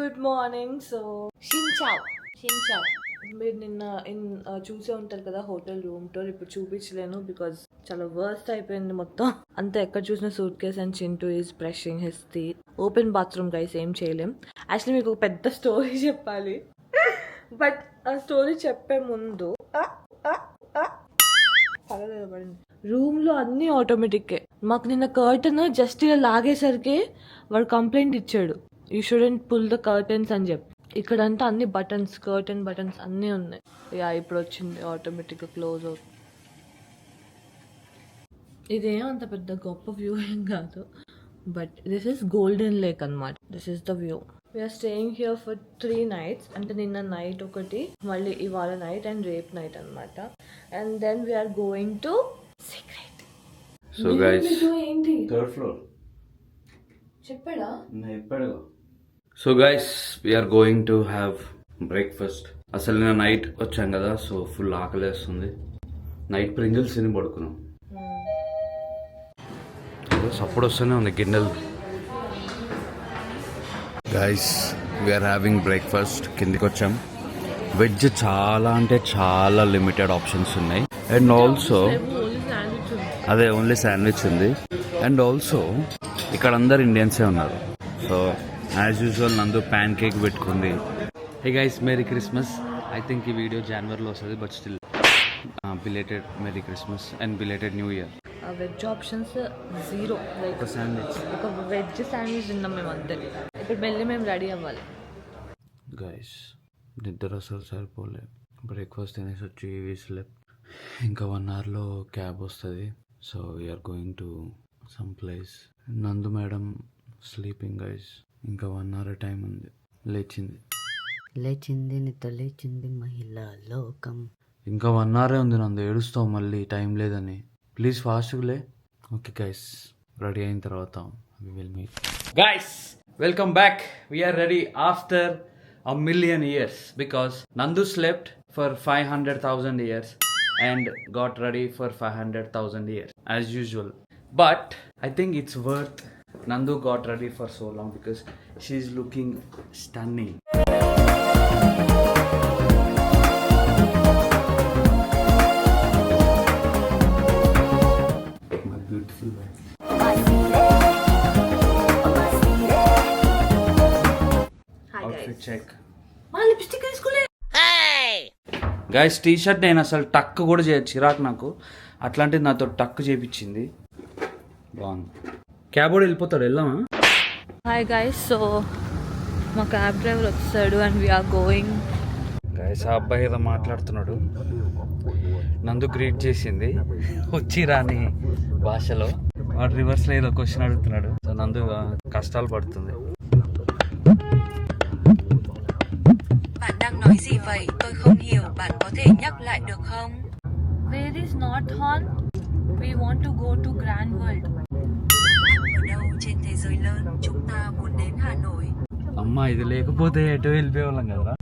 Good morning. So షించావ్ మీరు నిన్న చూసే ఉంటారు కదా హోటల్ రూమ్ టూర్. ఇప్పుడు చూపించలేను బికాజ్ చాలా వర్స్ట్ అయిపోయింది మొత్తం. అంతా ఎక్కడ చూసిన suit case and Chintu is brushing his teeth. Open bathroom guys, ఏం చేయలేం. యాక్చువల్లీ మీకు ఒక పెద్ద స్టోరీ చెప్పాలి, బట్ ఆ స్టోరీ చెప్పే ముందు రూమ్ లో అన్ని ఆటోమేటిక్. మాకు నిన్న కర్టన్ జస్ట్ ఇలా లాగేసరికి వాడు కంప్లైంట్ ఇచ్చాడు, you shouldn't pull the curtains అని చెప్పి. ఇక్కడంతా అన్ని బటన్స్, కర్టన్ బటన్స్ అన్నీ ఉన్నాయి. యా ఇప్పుడు వచ్చింది ఆటోమేటిక్గా క్లోజ్ అవుతుంది. ఇదేం అంత పెద్ద గొప్ప వ్యూ ఏం కాదు, but this is golden lake అన్నమాట. This is the view. We're staying here for 3 nights. అంటే నిన్న నైట్ ఒకటి, మళ్ళీ ఇవాళ నైట్ అండ్ రేప్ నైట్ అన్నమాట. And then we're going to secret. So guys, ఏంటి థర్డ్ ఫ్లోర్ చెప్పాడా? So guys, we're going to have breakfast. అసలు నేను నైట్ వచ్చాం కదా, సో ఫుల్ ఆకలేస్తుంది. నైట్ ప్రింగిల్స్ తిని పడుకున్నాం. సప్పుడు వస్తూనే ఉంది గిన్నెలు. Guys, we're having breakfast. కిందికి వచ్చాం. వెజ్ చాలా అంటే చాలా లిమిటెడ్ ఆప్షన్స్ ఉన్నాయి. అండ్ ఆల్సో అదే ఓన్లీ శాండ్విచ్ ఉంది. అండ్ ఆల్సో ఇక్కడ అందరు ఇండియన్సే ఉన్నారు. So as usual Nandu pancake పెట్టుకుంది. Hey guys, merry Christmas. I think ఈ వీడియో జనవరిలో వస్తుంది, but still belated merry Christmas and belated new year. Veg options zero. ఒక శాండ్విచ్, ఒక వెజ్ శాండ్విచ్ తిన్నాం మేము అంతే. ఇప్పుడు వెళ్ళి మేము రెడీ అవ్వాలి. గైస్, నిద్ర అసలు సరిపోలే. బ్రేక్ఫాస్ట్ తినేసి వచ్చి స్లెప్. ఇంకా 1 hourలో క్యాబ్ వస్తుంది. So we're going to some place. Nandu madam sleeping guys. ఇంకా 1 hour టైం ఉంది. లేచింది నిద్ర లేచింది మహిళా లోకం. ఇంకా 1 hour ఉంది నందు. ఏడుస్తావు మళ్ళీ టైం లేదని. ప్లీజ్ ఫాస్ట్లే. ఓకే గైస్, రెడీ అయిన తర్వాత we will meet. Guys, welcome back. We are ready after 1,000,000 years because Nandu slept for 500,000 years and got ready for 500,000 years as usual. But I think it's worth Nandu got ready for so long because she's looking stunning. My beautiful wife. Outfit check. Lipstick తీసుకోలే guys, T shirt నేను అసలు టక్ కూడా చిరాకు నాకు. అట్లాంటిది నాతో టక్ చేయించింది. బాగుంది. క్యాబ్ కూడా వెళ్ళిపోతాడు. వెళ్దామా? హాయ్ గైస్, సో మా క్యాబ్ డ్రైవర్ వచ్చాడు అండ్ వీఆర్ గోయింగ్. గైస్, ఆ అబ్బాయి ఏదో మాట్లాడుతున్నాడు. నందు గ్రీట్ చేసింది వచ్చి రాని భాషలో. వాడు రివర్స్లో ఏదో క్వశ్చన్ అడుగుతున్నాడు. సో నందు కష్టాలు పడుతుంది. Bạn đang nói gì vậy? Tôi không hiểu. Bạn có thể nhắc lại được không? Where is North Hall? We want to go to Grand World. Ở đâu trên thế giới lớn chúng ta muốn đến Hà Nội? అమ్మా, ఇది లేకపోతే ఎటు వెళ్ళిపోయేవాళ్ళం కదా.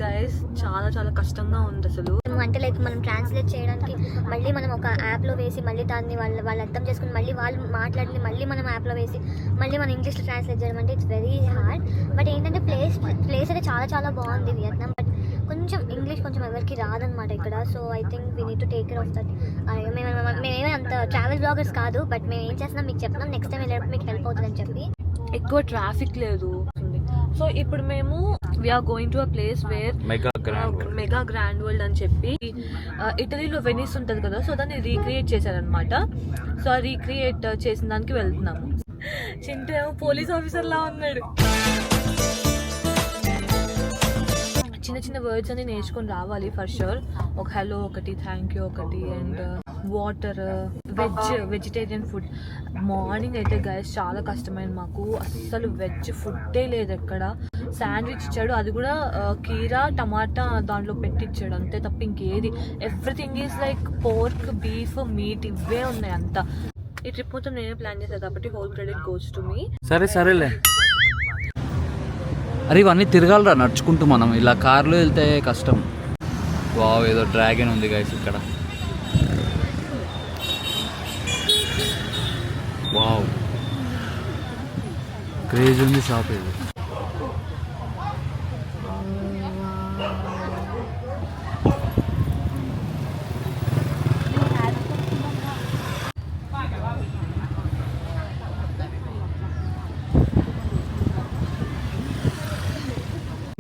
Guys, చాలా చాలా కష్టంగా ఉంది అసలు. అంటే లైక్ మనం ట్రాన్స్లేట్ చేయడానికి మళ్ళీ మనం ఒక యాప్లో వేసి మళ్ళీ దాన్ని వాళ్ళు అర్థం చేసుకుని మళ్ళీ వాళ్ళు మాట్లాడి మళ్ళీ మనం యాప్లో వేసి మళ్ళీ మనం ఇంగ్లీష్లో ట్రాన్స్లేట్ చేయడం అంటే ఇట్స్ వెరీ హార్డ్. బట్ ఏంటంటే ప్లేస్ అయితే చాలా చాలా బాగుంది వియత్నాం. బట్ కొంచెం ఇంగ్లీష్ కొంచెం ఎవరికి రాదనమాట ఇక్కడ. So I think we need to take care of that. మేమేమీ అంత ట్రావెల్ బ్లాగర్స్ కాదు, బట్ మేము ఏం చేస్తున్నాం మీకు చెప్తున్నాం. నెక్స్ట్ టైం వెళ్ళేటప్పుడు మీకు హెల్ప్ అవుతుందని చెప్పి. ఎక్కువ ట్రాఫిక్ లేదు. సో ఇప్పుడు మేము we're going to a place where mega grand world అని చెప్పి, ఇటలీలో వెనిస్ ఉంటుంది కదా, సో దాన్ని రీక్రియేట్ చేశారనమాట. సో ఆ రీక్రియేట్ చేసిన దానికి వెళ్తున్నాము. చింటూ ఏమో పోలీస్ ఆఫీసర్ లా ఉన్నాడు. చిన్న చిన్న వర్డ్స్ అని నేర్చుకొని రావాలి ఫర్ షూర్. ఒక హలో ఒకటి, థ్యాంక్ యూ ఒకటి, and water, vegetarian food. Morning అయితే గైస్ చాలా కష్టమైంది మాకు. అస్సలు వెజ్ ఫుడ్డే లేదు ఎక్కడ. శాండ్విచ్ ఇచ్చాడు, అది కూడా కీరా టమాటా దాంట్లో పెట్టించాడు అంతే తప్ప ఇంకేది. Everything is like pork, beef, meet ఇవే ఉన్నాయి అంతా. ఈ ట్రిప్ మొత్తం నేనే ప్లాన్ చేశాను కాబట్టి whole credit goes to me. సరేలే. అరే ఇవన్నీ తిరగాలరా నడుచుకుంటూ. మనం ఇలా కార్లో వెళ్తే కష్టం. వావ్, ఏదో డ్రాగన్ ఉంది గైస్ ఇక్కడ. వావ్, క్రేజ్ ఉంది షాప్ ఇది.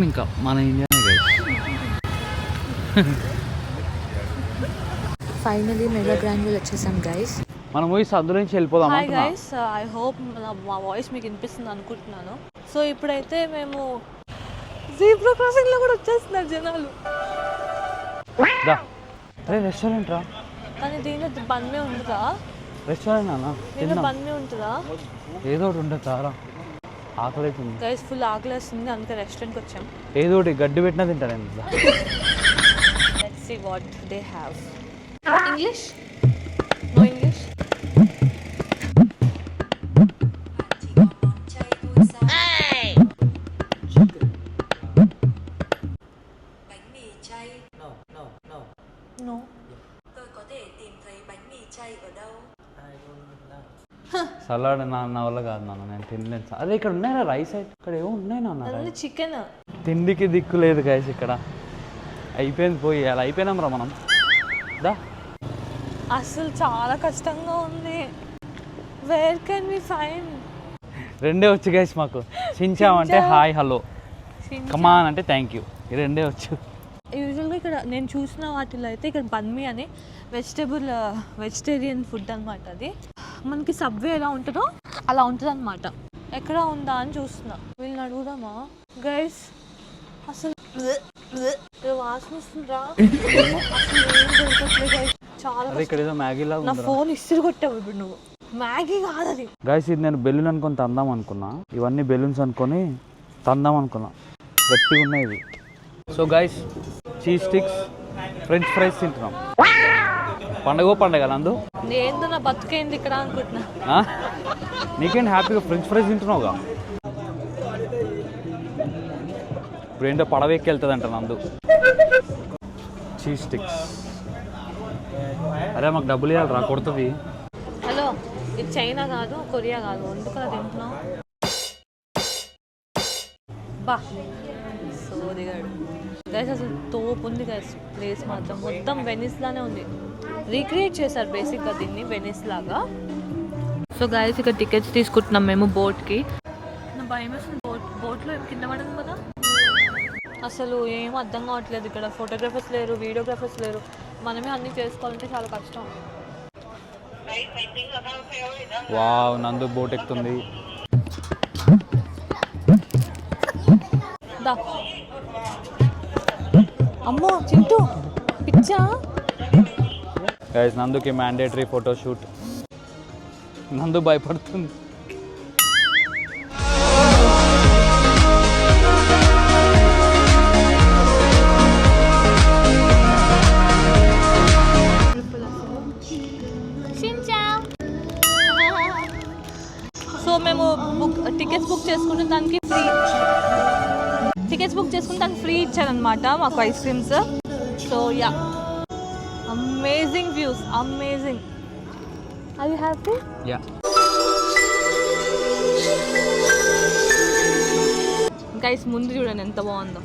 ఇంకా మన ఇండియానే గైస్. ఫైనలీ మెగా గ్రాండ్యూల్ వచ్చేసాం గైస్. మనం పోయి సందు నుంచి వెళ్ళిపోదాం. హాయ్ గైస్, ఐ హోప్ మా వాయిస్ మీకు వినిపిస్తుంది అనుకుంటున్నాను. సో ఇప్పుడైతే మేము జీబ్రా క్రాసింగ్లో కూడా వచ్చేస్తున్నారు జనాలు. అరే రెస్టారెంట్ రా. కానీ దీనిలో బన్మే ఉంటుందా? రెస్టారెంట్ అన్న దీనిలో బన్మే ఉంటుందా? ఏదో ఒకటి ఉంటుంది తారా. ఆకలి అవుతుంది గైస్, ఫుల్ ఆకలి వస్తుంది, అందుకే రెస్టారెంట్కి వచ్చాం. ఏదో ఒకటి గడ్డి పెట్టినా తింటా నేను. Let's see what they have. English? No English? Bánh mì chay. No. Tôi có thể tìm thấy bánh mì chay ở đâu? Salad నా వల్ల కాదు నాన్న, నేను తినలేను. అదే ఇక్కడ ఉన్నాయా రైస్ అయితే? ఇక్కడ ఏమో ఉన్నాయి నాన్న. అదే చికెన్. తిండికి దిక్కు లేదు గైస్ ఇక్కడ. అయిపోయింది పోయి, అలా అయిపోయినాం రా మనం. దా అసలు చాలా కష్టంగా ఉంది. Where can we find? రెండే వచ్చు గైస్ మాకు. చించామంటే హాయ్ హలో, కమాన్ అంటే థ్యాంక్ యూ, ఈ రెండే వచ్చు. యూజువల్గా ఇక్కడ నేను చూసిన వాటిలో అయితే ఇక్కడ బన్మీ అని వెజిటేరియన్ ఫుడ్ అనమాట. అది మనకి సబ్వే ఎలా ఉంటుందో అలా ఉంటుంది అనమాట. ఎక్కడ ఉందా అని చూస్తున్నా. వీళ్ళని అడుగుదామా గైస్? అసలు వాసన వస్తుందిరా. చాలా ఇక్కడ ఏదో మ్యాగీ లాగా నా ఫోన్ ఇస్త్రీ కొట్టావు ఇప్పుడు నువ్వు. మ్యాగీ కాదు అది గైస్. ఇది నేను బెలూన్ అనుకొని తందాం అనుకున్నా. ఇవన్నీ బెలూన్స్ అనుకొని తందాం అనుకున్నా. గట్టిగా ఉన్నాయి ఇవి. So guys, cheese sticks, French fries తింటున్నాం. పండగ నందు. ఏందో నా బతుకైంది ఇక్కడ అనుకుంటున్నా. నీకేంటి హ్యాపీగా ఫ్రెంచ్ ఫ్రైస్ తింటున్నావుగా? ఇప్పుడు ఏంటో పడవ ఎక్కి వెళ్తుంది అంట నందు. Cheese sticks. అరే మాకు డబ్బులు ఇవ్వాలి రా, కొడుతుంది. హలో, ఇది చైనా కాదు, కొరియా కాదు, ఎందుకు అలా తింటున్నావు? బా సోదిగాడు గైస్. అసలు తోపు ఉంది గైస్. ప్లేస్ మాత్రం మొత్తం వెనిస్ లానే ఉంది. రీక్రియేట్ చేశారు బేసిక్గా దీన్ని వెనిస్ లాగా. సో గైస్, ఇక్కడ టికెట్స్ తీసుకుంటున్నాం మేము బోట్కి. నా భయం వేస్తుంది, బోట్లో ఏం కింద పడదు కదా. అసలు ఏం అర్థం కావట్లేదు. ఇక్కడ ఫోటోగ్రాఫర్స్ లేరు, వీడియోగ్రాఫర్స్ లేరు. మనమే అన్నీ చేసుకోవాలంటే చాలా కష్టం. వావ్, నందు బోట్ ఎక్కుతుంది. అమ్మో చింటూ, పిచ్చా. గైస్, నందుకి మ్యాండేటరీ ఫోటో షూట్. నందు భయపడుతుంది. సో మేము టికెట్స్ బుక్ చేసుకుంటే దానికి ఫ్రీ ఇచ్చారనమాట మాకు ice creams. So yeah, amazing views, amazing. Are you happy? Yeah. Guys, ముందు చూడండి ఎంత బాగుందో.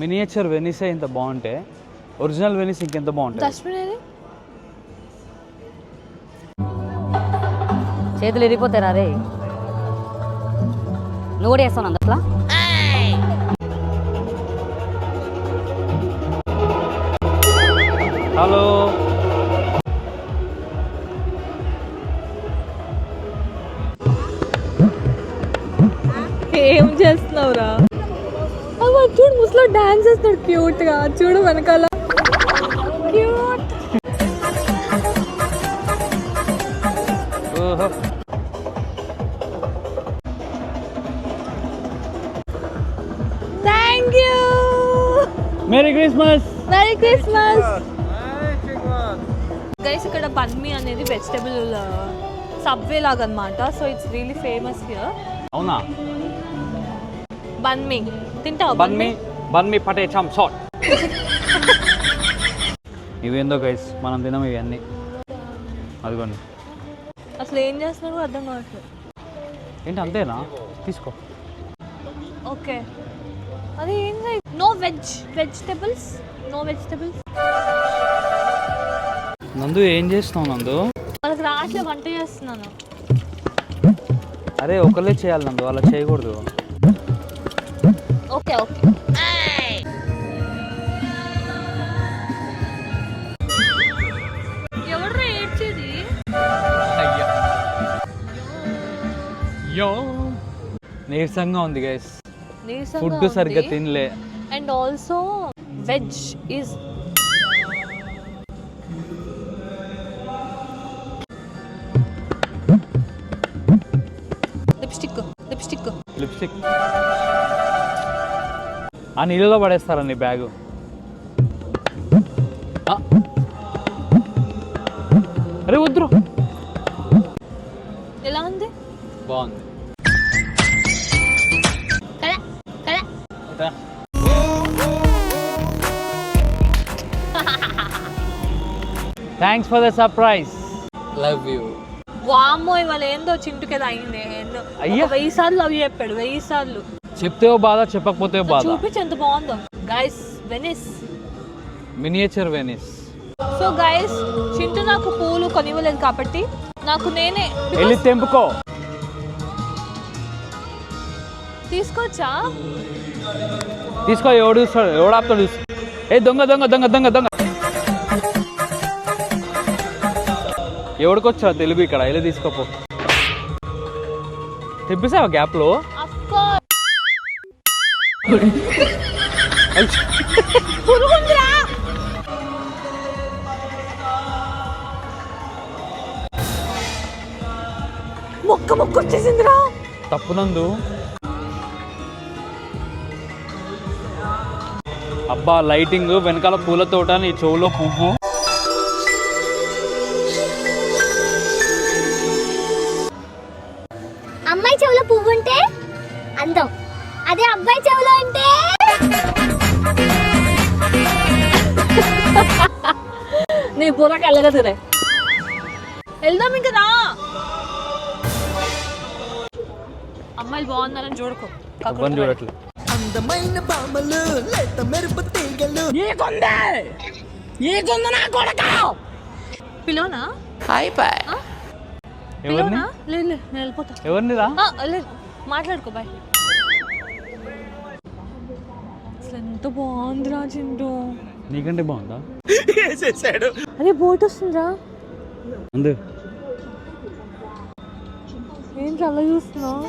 మినియేచర్ వెనిస్ ఇంత బాగుంటే ఒరిజినల్ వెనిస్ ఇంకెంత బాగుంటుంది. డస్ట్బిన్ ఏది? చేతులు ఇరిగిపోతారా రే? నువ్వు కూడా వేస్తావు అట్లా? హలో, ఏం చేస్తున్నావురా? చూడు, ముసలో డాన్స్ చేస్తాడు క్యూట్ గా. చూడు వెనకాల cute. Thank you. Merry Christmas. Merry Christmas. Guys, ఇక్కడ బన్మీ అనేది వెజిటబుల్ సబ్వే లాగా అనమాట. So it's really famous here. అవునా? బన్మీ తింటావా? బన్మీ పటే చమ్ షాట్. ఇవేందో గైస్ మనం తినం ఇవన్నీ. అదిగోండి. అసలు ఏం చేస్తున్నారో అర్థం కావట్లేదు. ఏంటి అంతేనా? తీసుకో. ఓకే అది ఏంటి? No vegetables. నందు ఏం చేస్తున్నావు నందు? వాళ్ళకి రాట్లే వంట చేస్తున్నాను. అరే ఒకళ్ళే చేయాలి నందు, అలా చేయకూడదు. ఓకే ఎవరు ఏడ్చేది? నీరసంగా ఉంది గైస్, ఫుడ్ సరిగ్గా తినలే. And also veg is lipstick ఆ నీళ్ళలో పడేస్తారా నీ బ్యాగు? అరే వద్దురు. ఎలా ఉంది? బాగుంది. Thanks for the surprise. Love you. వామ్మో ఇవాళ ఏందో చింటుకేదో అయింది. ఏందో 1000 సార్లు లవ్ చెప్పాడు. 1000 సార్లు చెప్తే బాధ, చెప్పకపోతే బాధ. చూపించి ఎంత బాగుందో guys. Venice, miniature Venice. So guys Chintu నాకు పూలు కొనివ్వలేదు కాబట్టి నాకు నేనే వెళ్ళి తెంపుకో. తీసుకొచ్చా? తీసుకో. ఎవడు చూస్తాడు? ఎవడు ఆపుతాడు? ఏ దొంగ దొంగ దొంగ దొంగ దొంగ. ఎవడికొచ్చా తెలుగు ఇక్కడ? వెళ్ళి తీసుకోపో. తెప్పిసావా గ్యాప్లో? మొక్క వచ్చేసిందిరా. తప్పునందు. అబ్బా లైటింగ్, వెనకాల పూల తోట, నీ చెవులో పువ్వు. అమ్మాయి చెవులో పువ్వు ఉంటే అందం, అదే అబ్బాయి చెవులో ఉంటే నీ బుర్రకు వెళ్ళగదురే. వెళ్దాం ఇంకా రా. అమ్మాయిలు బాగున్నారని చూడకు. చూడట్లేదు. అందమైన బామలు లేత మెరుపు తీగలు పిలోనా? ఎవరిని? లేదు నేను వెళ్ళిపోతా. ఎవరిని రా? లేదు మాట్లాడుకో బాయ్. అసలు ఎంత బాగుందిరా చింటూ. నీకంటే బాగుందా? అరే బోట్ వస్తుందిరా. అందు ఏంటి అలా చూస్తున్నావు?